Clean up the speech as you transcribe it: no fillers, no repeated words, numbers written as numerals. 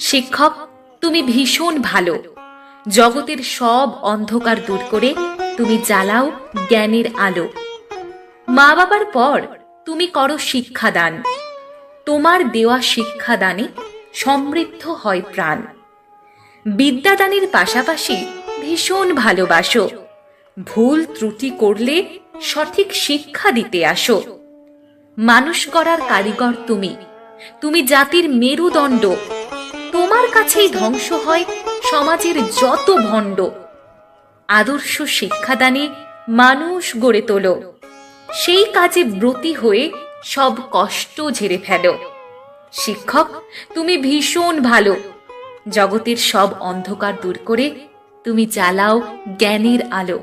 শিক্ষক, তুমি ভীষণ ভালো। জগতের সব অন্ধকার দূর করে তুমি জ্বালাও জ্ঞানের আলো। মা বাবার পর তুমি করো শিক্ষাদান। তোমার দেওয়া শিক্ষাদানে সমৃদ্ধ হয় প্রাণ। বিদ্যাদানের পাশাপাশি ভীষণ ভালোবাসো। ভুল ত্রুটি করলে সঠিক শিক্ষা দিতে আসো। মানুষ গড়ার কারিগর তুমি, তুমি জাতির মেরুদণ্ড। তোমার কাছেই ধ্বংস হয় সমাজের যত ভণ্ড। আদর্শ শিক্ষাদানে মানুষ গড়ে তোলো, সেই কাজে ব্রতী হয়ে সব কষ্ট ঝেড়ে ফেলো। শিক্ষক, তুমি ভীষণ ভালো। জগতের সব অন্ধকার দূর করে তুমি জ্বালাও জ্ঞানের আলো।